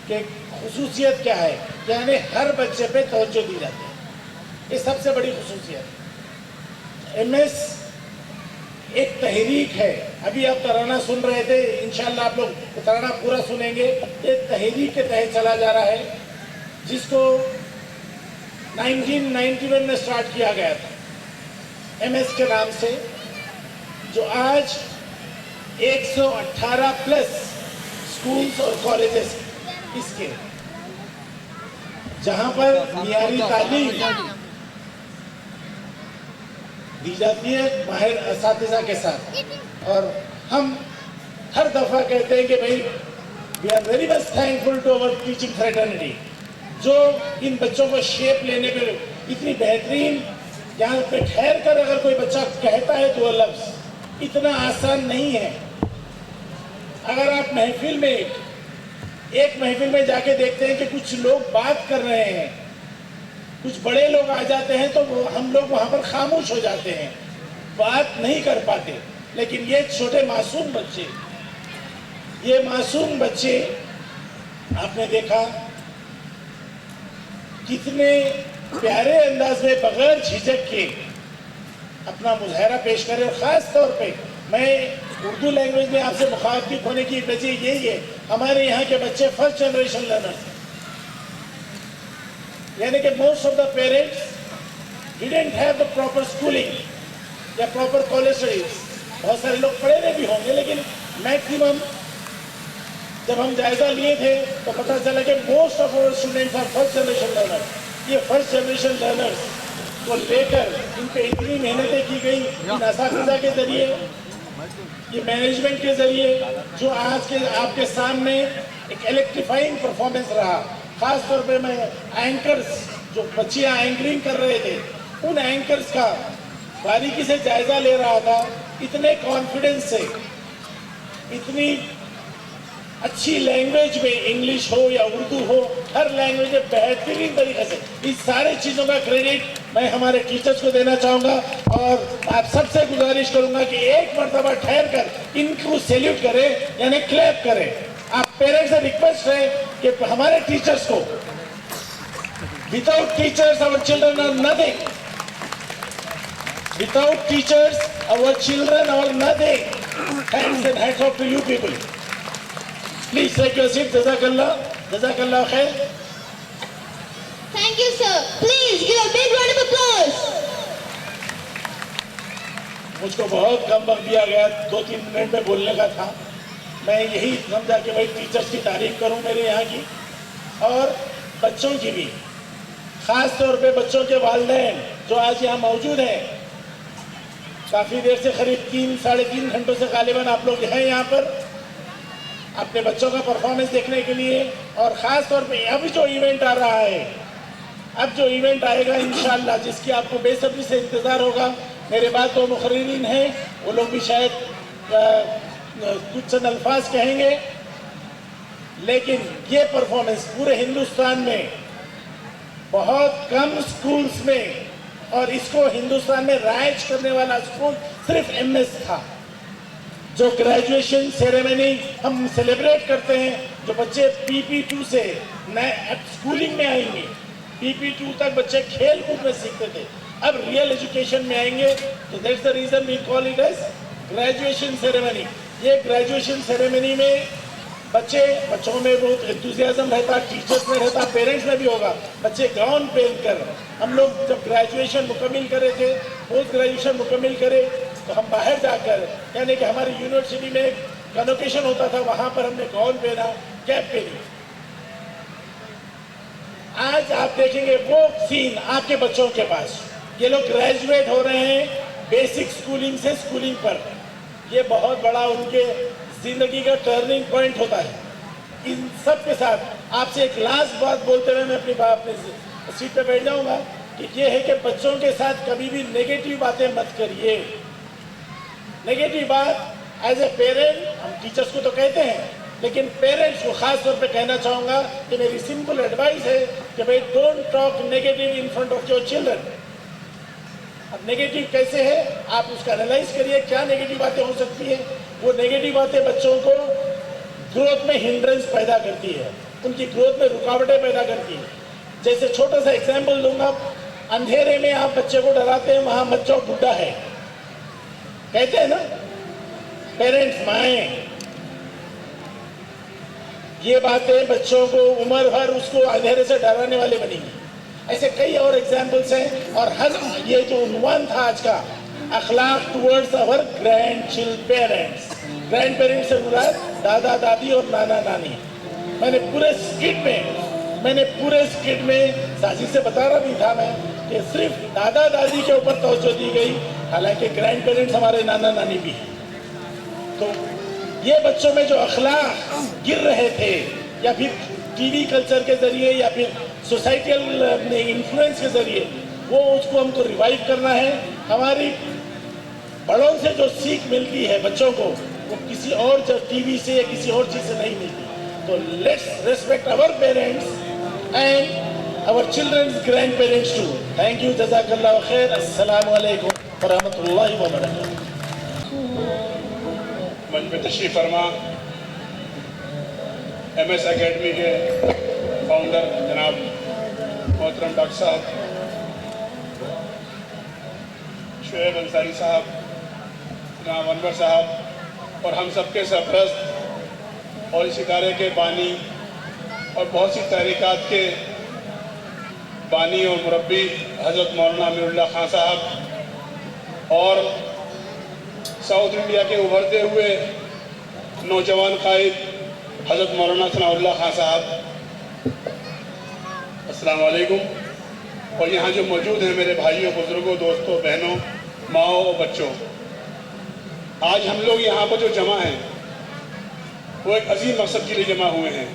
कि खुसूसियत क्या है, यानी हर बच्चे पे तवज्जो दी जाती है। ये सबसे बड़ी खुसूसियत। MS एक तहरीक है। अभी आप तराना सुन रहे थे, इंशाल्लाह आप लोग तराना पूरा सुनेंगे। ये तहरीक के तहत चला जा रहा है, जिसको 1991 में स्टार्ट किया गया था MS के नाम से, जो आज 118 प्लस स्कूल्स और कॉलेजेस इसके, जहां पर मियारी तालीम दी जाती है माहिर असातिज़ा के साथ। और हम हर दफ़ा कहते हैं कि भाई we are very much thankful to our teaching fraternity, जो इन बच्चों को शेप लेने पे इतनी बेहतरीन, यहाँ पे ठहर कर अगर कोई बच्चा कहता है तो वो लफ्ज़ इतना आसान नहीं है। अगर आप महफिल में एक महफिल में जाके देखते हैं कि कुछ लोग बात कर रहे हैं, कुछ बड़े लोग आ जाते हैं तो हम लोग वहाँ पर खामोश हो जाते हैं, बात नहीं कर पाते। लेकिन ये छोटे मासूम बच्चे, ये मासूम बच्चे आपने देखा कितने प्यारे अंदाज में बगैर झिझक के अपना मुजाहरा पेश करें। और ख़ास तौर पे मैं उर्दू लैंग्वेज में आपसे मुखातिब होने की वजह यही है, हमारे यहाँ के बच्चे फर्स्ट जनरेशन लर्नर्स, यानी कि most of the parents didn't have the proper schooling या प्रॉपर कॉलेज स्टडीज। बहुत सारे लोग पढ़े हुए भी होंगे, लेकिन मैक्सिमम जब हम जायजा लिए थे तो पता चला कि most of our students are first generation learners. ये फर्स्ट जनरेशन लर्नर्स को लेकर इन पे इतनी मेहनतें की गई इन असातिज़ा के जरिए, ये मैनेजमेंट के जरिए, जो आज के आपके सामने एक इलेक्ट्रीफाइंग परफॉर्मेंस रहा। खास तौर पे मैं एंकर्स, जो बच्चियाँ एंकरिंग कर रहे थे, उन एंकर्स का बारीकी से जायजा ले रहा था। इतने कॉन्फिडेंस से, इतनी अच्छी लैंग्वेज में, इंग्लिश हो या उर्दू हो, हर लैंग्वेज में बेहतरीन तरीके से, इस सारे चीज़ों का क्रेडिट मैं हमारे टीचर्स को देना चाहूँगा। और आप सबसे गुजारिश करूँगा कि एक मरतबा ठहर कर इनको सैल्यूट करें, यानी क्लैप करें। आप पेरेंट्स से रिक्वेस्ट है कि हमारे टीचर्स को, without teachers our children are nothing, without teachers our children are nothing. Thanks and hats off to you people. Please take your seat. जज़ाकल्लाह, जज़ाकल्लाह खैर। Thank you, sir. Please को बहुत कम वक्त दिया गया, 2-3 मिनट में बोलने का था। मैं यही समझा कि भाई टीचर्स की तारीफ करूं मेरे यहाँ की और बच्चों की भी, ख़ास तौर पे बच्चों के वालिदैन जो आज यहाँ मौजूद हैं। काफ़ी देर से करीब 3-3.5 घंटों से गालिबन आप लोग हैं यहाँ पर अपने बच्चों का परफॉर्मेंस देखने के लिए। और ख़ास तौर पे अब जो इवेंट आ रहा है, अब जो इवेंट आएगा इंशाअल्लाह, जिसकी आपको बेसब्री से इंतज़ार होगा। मेरे बाद 2 मुखर्रिरीन हैं, वो लोग भी शायद कुछ चंद अल्फाज कहेंगे, लेकिन ये परफॉर्मेंस पूरे हिंदुस्तान में बहुत कम स्कूल्स में, और इसको हिंदुस्तान में राइज करने वाला स्कूल सिर्फ MS था। जो ग्रेजुएशन सेरेमनी हम सेलिब्रेट करते हैं, जो बच्चे PP2 से नए स्कूलिंग में आएंगे, PP2 तक बच्चे खेल कूद में सीखते थे, अब रियल एजुकेशन में आएंगे। तो that's the reason we call it as graduation ceremony. ये ग्रेजुएशन सेरेमनी में बच्चों में बहुत एंथुसियाज्म रहता, टीचर्स में रहता, पेरेंट्स में भी होगा। बच्चे गाउन पहन कर, हम लोग जब ग्रेजुएशन मुकम्मिल करे थे, पोस्ट ग्रेजुएशन मुकम्मिल करे, तो हम बाहर जाकर, यानी कि हमारी यूनिवर्सिटी में एक कन्वोकेशन होता था, वहाँ पर हमने गाउन पहना, कैप पहनी। आज आप देखेंगे वो सीन आपके बच्चों के पास। ये लोग ग्रेजुएट हो रहे हैं बेसिक स्कूलिंग से स्कूलिंग पर। ये बहुत बड़ा उनके जिंदगी का टर्निंग पॉइंट होता है। इन सब के साथ आपसे एक लास्ट बात बोलते हुए मैं अपनी सीट पे बैठ जाऊंगा कि ये है कि बच्चों के साथ कभी भी नेगेटिव बातें मत करिए। नेगेटिव बात एज ए पेरेंट, हम टीचर्स को तो कहते हैं, लेकिन पेरेंट्स को खास तौर पे कहना चाहूँगा कि मेरी सिंपल एडवाइस है कि भाई don't talk negative in front of your children. अब नेगेटिव कैसे है, आप उसका एनालाइज करिए, क्या नेगेटिव बातें हो सकती है। वो नेगेटिव बातें बच्चों को ग्रोथ में हिंड्रेंस पैदा करती है, उनकी ग्रोथ में रुकावटें पैदा करती है। जैसे छोटा सा एग्जाम्पल दूंगा, अंधेरे में आप बच्चे को डराते हैं, वहाँ मत जाओ बुड्ढा है, कहते हैं ना पेरेंट्स, माएँ। ये बातें बच्चों को उम्र भर उसको अंधेरे से डराने वाले बनेंगी। ऐसे कई और एग्जाम्पल्स हैं। और हर ये जो उन्वान था आज का, अखलाक towards our grand parents. Grand parents से मुराद दादा दादी और नाना नानी। मैंने पूरे स्किट में साजिश से बता रहा भी था मैं कि सिर्फ दादा दादी के ऊपर तवज्जो दी गई, हालांकि ग्रैंड पेरेंट्स हमारे नाना नानी भी हैं। तो ये बच्चों में जो अखलाक गिर रहे थे, या फिर टीवी कल्चर के जरिए या फिर सोसाइटल इन्फ्लुएंस के जरिए, वो उसको हमको रिवाइव करना है। हमारी बड़ों से जो सीख मिलती है बच्चों को, वो किसी और टीवी से या किसी और चीज़ से नहीं मिलती। तो let's respect our parents and our childrens grandparents too. Thank you, जज़ाकल्लाह खैर। अस्सलामु अलैकुम व रहमतुल्लाहि व बरकातहू। मंच पे तशरीफ फरमा MS एकेडमी के फाउंडर जनाब मोहतरम डॉक्टर साहब शुएब अंसारी साहब, जनाब अनवर साहब, और हम सबके सरपरस्त और इस इदारे के बानी और बहुत सी तहरीकात के बानी और मुरब्बी हज़रत मौलाना अमीरुल्लाह खान साहब, और साउथ इंडिया के उभरते हुए नौजवान कायद हज़रत मौलाना सनाउल्लाह खान साहब, अस्सलाम वालेकुम। और यहाँ जो मौजूद हैं मेरे भाइयों, बुज़ुर्गों, दोस्तों, बहनों, माओ और बच्चों, आज हम लोग यहाँ पर जो जमा हैं वो एक अजीम मकसद के लिए जमा हुए हैं।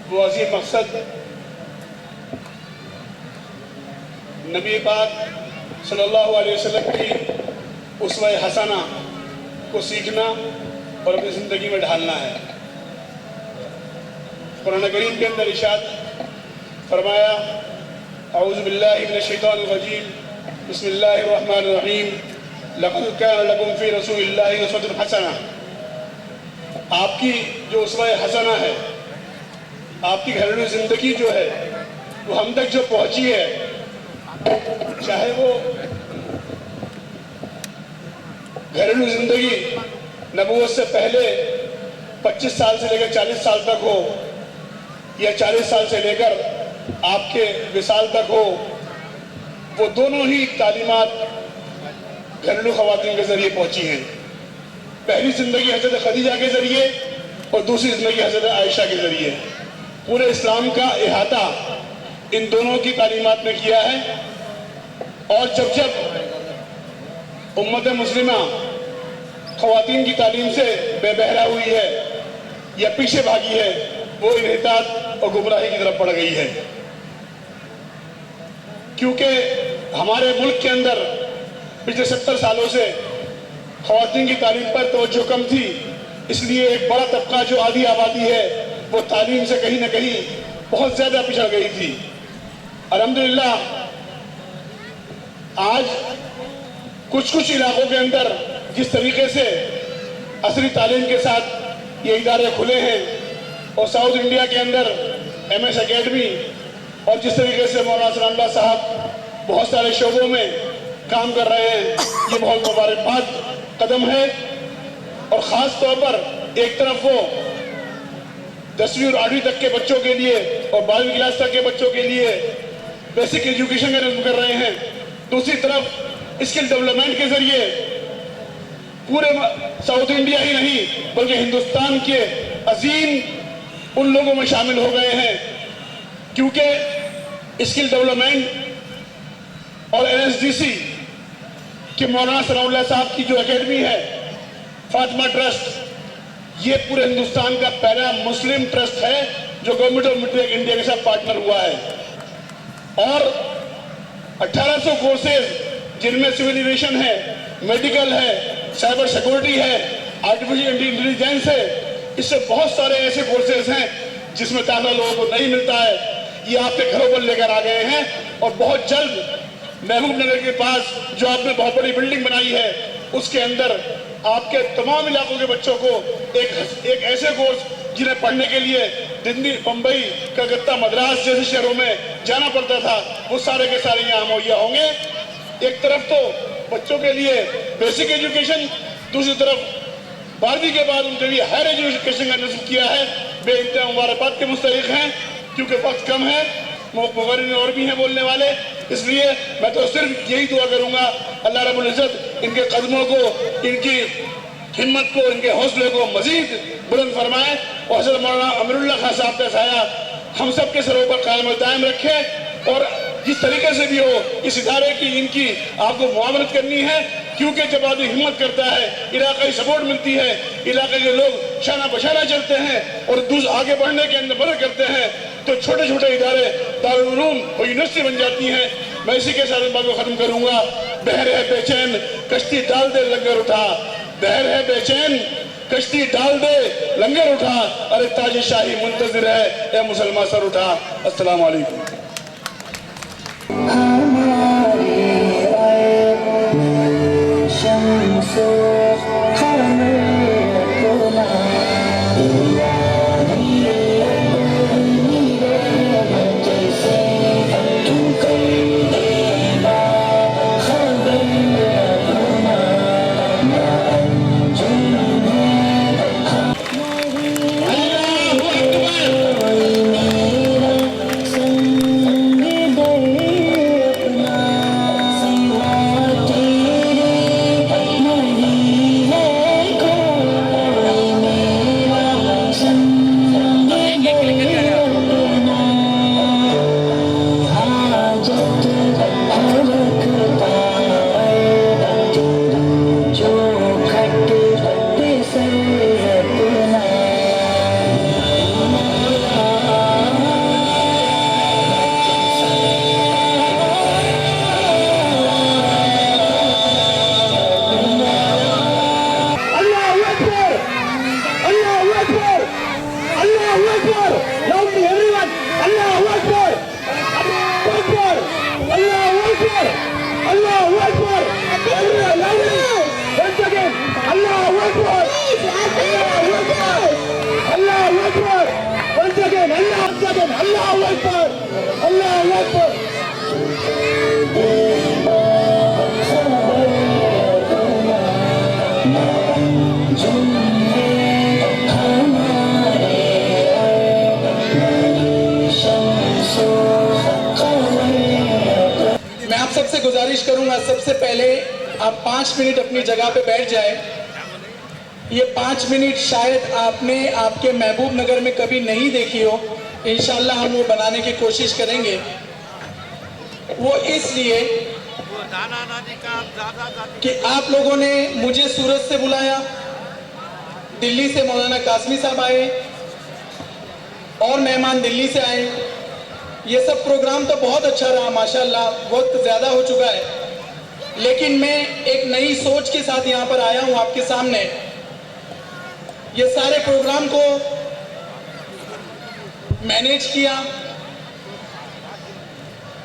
वो अजीम मकसद नबी पाक सल्लल्लाहु अलैहि वसल्लम की उसवा हसना को सीखना और अपनी ज़िंदगी में ढालना है। कुरान करीम के अंदर इरशाद फरमाया, औज़ु बिल्लाहि मिनश शैतानिर रजीम, बिस्मिल्लाहिर रहमानिर रहीम, लक़द कान लकुम फ़ी रसूलिल्लाहि उसवतुन हसना। आपकी जो उसवा हसना है, आपकी घरेलू ज़िंदगी जो है, वो हम तक जो पहुँची है, चाहे वो घरेलू ज़िंदगी नबूवत से पहले 25 साल से लेकर 40 साल तक हो, या 40 साल से लेकर आपके विसाल तक हो, वो दोनों ही तालीमात घरेलू खवातीन के जरिए पहुंची हैं। पहली जिंदगी हजरत खदीजा के जरिए और दूसरी जिंदगी हजरत आयशा के जरिए। पूरे इस्लाम का इहाता इन दोनों की तालीमात ने किया है। और जब जब उम्मत मुस्लिमा खवातीन की तालीम से बेबहरा हुई है या पीछे भागी है, वो इन्हितात और गुमराही की तरफ बढ़ गई है। क्योंकि हमारे मुल्क के अंदर पिछले 70 सालों से खवातीन की तालीम पर तवज्जो कम थी, इसलिए एक बड़ा तबका जो आधी आबादी है वो तालीम से कहीं ना कहीं बहुत ज़्यादा पिछड़ गई थी। अल्हम्दुलिल्लाह आज कुछ कुछ इलाकों के अंदर जिस तरीके से असली तालीम के साथ ये इदारे खुले हैं और साउथ इंडिया के अंदर MS अकेडमी और जिस तरीके से मौलाना सलामुल्लाह साहब बहुत सारे शोबों में काम कर रहे हैं, ये बहुत मुबारकबाद कदम है। और ख़ास तौर पर एक तरफ वो 10वीं और 8वीं तक के बच्चों के लिए और 12वीं क्लास तक के बच्चों के लिए बेसिक एजुकेशन का निज़ाम कर रहे हैं, दूसरी तरफ स्किल डेवलपमेंट के जरिए पूरे साउथ इंडिया ही नहीं बल्कि हिंदुस्तान के अजीम उन लोगों में शामिल हो गए हैं। क्योंकि स्किल डेवलपमेंट और NSDC के मौलाना सलामुल्लाह साहब की जो एकेडमी है फातिमा ट्रस्ट, ये पूरे हिंदुस्तान का पहला मुस्लिम ट्रस्ट है जो गवर्नमेंट ऑफ इंडिया के साथ पार्टनर हुआ है। और 1800 कोर्सेज जिनमें सिविल एविएशन है, मेडिकल है, साइबर सिक्योरिटी है, आर्टिफिशियल इंटेलिजेंस है, इससे बहुत सारे ऐसे कोर्सेज हैं जिसमें दाखिला लोगों को नहीं मिलता है। ये आपके घरों पर लेकर आ गए हैं और बहुत जल्द महबूब नगर के पास जो आपने बहुत बड़ी बिल्डिंग बनाई है उसके अंदर आपके तमाम इलाकों के बच्चों को एक ऐसे कोर्स जिन्हें पढ़ने के लिए दिल्ली, बम्बई, कलकत्ता, मद्रास जैसे शहरों में जाना पड़ता था, वो सारे के सारे यहाँ मुहैया होंगे। एक तरफ तो बच्चों के लिए बेसिक एजुकेशन, दूसरी तरफ 12वीं के बाद उनके लिए हायर एजुकेशन का निज़ाम किया है। बेइंतहा मुबारकबाद के मुस्तहिक हैं। क्योंकि वक्त कम है, मुक़र्रिरीन और भी हैं बोलने वाले, इसलिए मैं तो सिर्फ यही दुआ करूंगा अल्लाह रब्बुल इज़्ज़त इनके कदमों को, इनकी हिम्मत को, इनके हौसले को मजीद बुलंद फरमाए और हज़रत मौलाना अमीरुल्लाह खान साहब का साया हम सब के सरों पर कायम दायम रखे। और जिस तरीके से भी हो इस इदारे की इनकी आपको मुआवनत करनी है, क्योंकि जब आदमी हिम्मत करता है, इलाकाई सपोर्ट मिलती है, इलाके के लोग शाना बशाना चलते हैं और दूसरे आगे बढ़ने के अंदर मदद करते हैं, तो छोटे छोटे इदारे दारुल उलूम और यूनिवर्सिटी बन जाती हैं। मैं इसी के साथ बात को खत्म करूंगा। बहर है बेचैन कश्ती डाल दे लंगर उठा, बहर है बेचैन कश्ती डाल दे लंगर उठा, अरे ताज शाही मुंतजिर है ए मुसलमान सर उठा। अस्सलाम वालेकुम। मैं आप सबसे गुजारिश करूंगा, सबसे पहले आप 5 मिनट अपनी जगह पे बैठ जाए। ये 5 मिनट शायद आपने आपके महबूब नगर में कभी नहीं देखी हो, इंशाल्लाह हम वो बनाने की कोशिश करेंगे। वो इसलिए कि आप लोगों ने मुझे सूरत से बुलाया, दिल्ली से मौलाना कासमी साहब आए और मेहमान दिल्ली से आए। ये सब प्रोग्राम तो बहुत अच्छा रहा माशाल्लाह, वक्त ज़्यादा हो चुका है, लेकिन मैं एक नई सोच के साथ यहाँ पर आया हूँ आपके सामने। ये सारे प्रोग्राम को मैनेज किया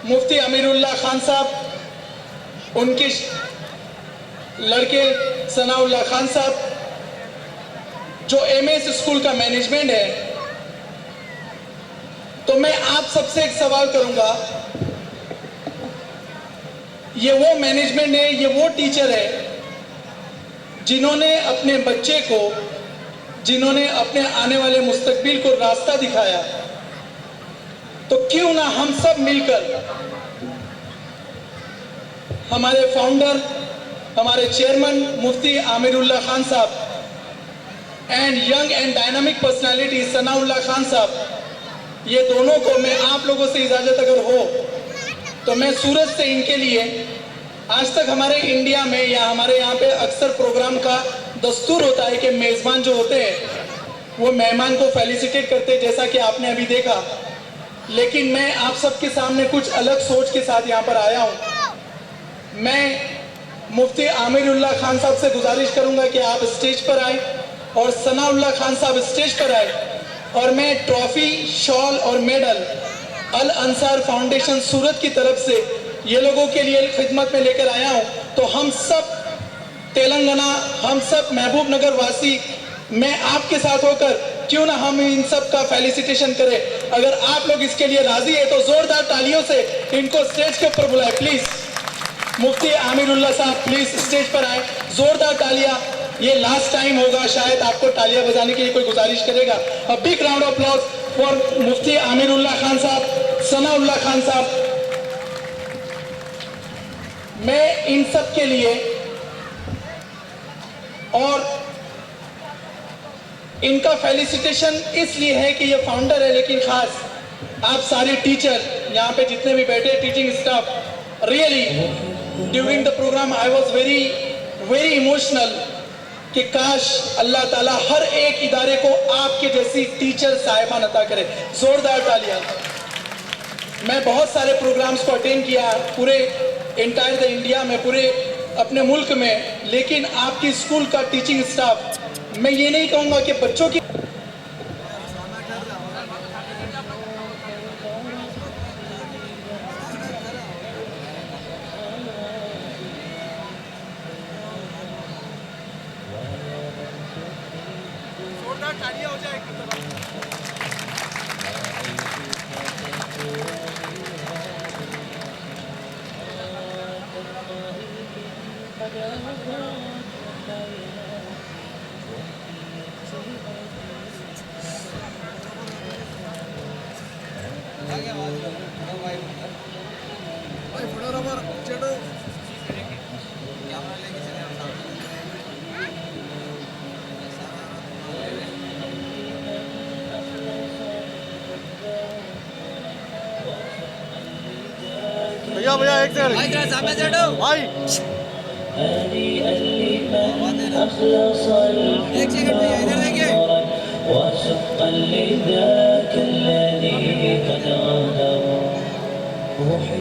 मुफ्ती अमीरुल्लाह खान साहब, उनके लड़के सनाउल्लाह खान साहब, जो एमएस स्कूल का मैनेजमेंट है। तो मैं आप सबसे एक सवाल करूंगा, ये वो मैनेजमेंट है, ये वो टीचर है जिन्होंने अपने बच्चे को, जिन्होंने अपने आने वाले मुस्तकबिल को रास्ता दिखाया। तो क्यों ना हम सब मिलकर, हमारे फाउंडर, हमारे चेयरमैन मुफ्ती आमिरुल्लाह खान साहब and young and dynamic personality Sanaullah Khan साहब, ये दोनों को मैं आप लोगों से इजाजत अगर हो तो मैं सूरत से इनके लिए, आज तक हमारे इंडिया में या हमारे यहाँ पे अक्सर प्रोग्राम का दस्तूर होता है कि मेज़बान जो होते हैं वो मेहमान को फेलिसिटेट करते हैं, जैसा कि आपने अभी देखा। लेकिन मैं आप सबके सामने कुछ अलग सोच के साथ यहाँ पर आया हूँ। मैं मुफ्ती आमिरुल्लाह खान साहब से गुजारिश करूँगा कि आप स्टेज पर आए और सनाउल्लाह खान साहब स्टेज पर आए, और मैं ट्रॉफी, शॉल और मेडल अल अंसार फाउंडेशन सूरत की तरफ से ये लोगों के लिए खिदमत में लेकर आया हूँ। तो हम सब तेलंगाना, हम सब महबूब नगर वासी, मैं आपके साथ होकर क्यों ना हम इन सब का फेलिसिटेशन करें। अगर आप लोग इसके लिए राजी है तो जोरदार तालियों से इनको स्टेज के ऊपर बुलाएं प्लीज। मुफ्ती आमिरुल्लाह साहब प्लीज स्टेज पर आए, जोरदार तालियां। ये लास्ट टाइम होगा, शायद आपको तालियां बजाने के लिए कोई गुजारिश करेगा। A big round of applause for मुफ्ती आमिरुल्लाह खान साहब, सनाउल्लाह खान साहब। मैं इन सब के लिए और इनका फेलिसिटेशन इसलिए है कि ये फाउंडर है, लेकिन खास आप सारे टीचर यहाँ पे जितने भी बैठे, teaching staff, really during the programme I was very emotional कि काश अल्लाह ताला हर एक इदारे को आपके जैसी टीचर साहिबान अता करे। जोरदार तालियां। मैं बहुत सारे प्रोग्राम्स को अटेंड किया पूरे एंटायर द इंडिया में, पूरे अपने मुल्क में, लेकिन आपकी स्कूल का टीचिंग स्टाफ, मैं ये नहीं कहूँगा कि बच्चों की भैया एक सेकंड भाई, सामने से हटो भाई, एक सेकंड भैया इधर देखिए।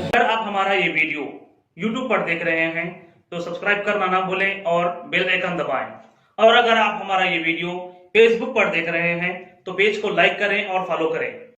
अगर आप हमारा ये वीडियो YouTube पर देख रहे हैं तो सब्सक्राइब करना ना भूलें और बेल आइकन दबाएं। और अगर आप हमारा ये वीडियो Facebook पर देख रहे हैं तो पेज को लाइक करें और फॉलो करें।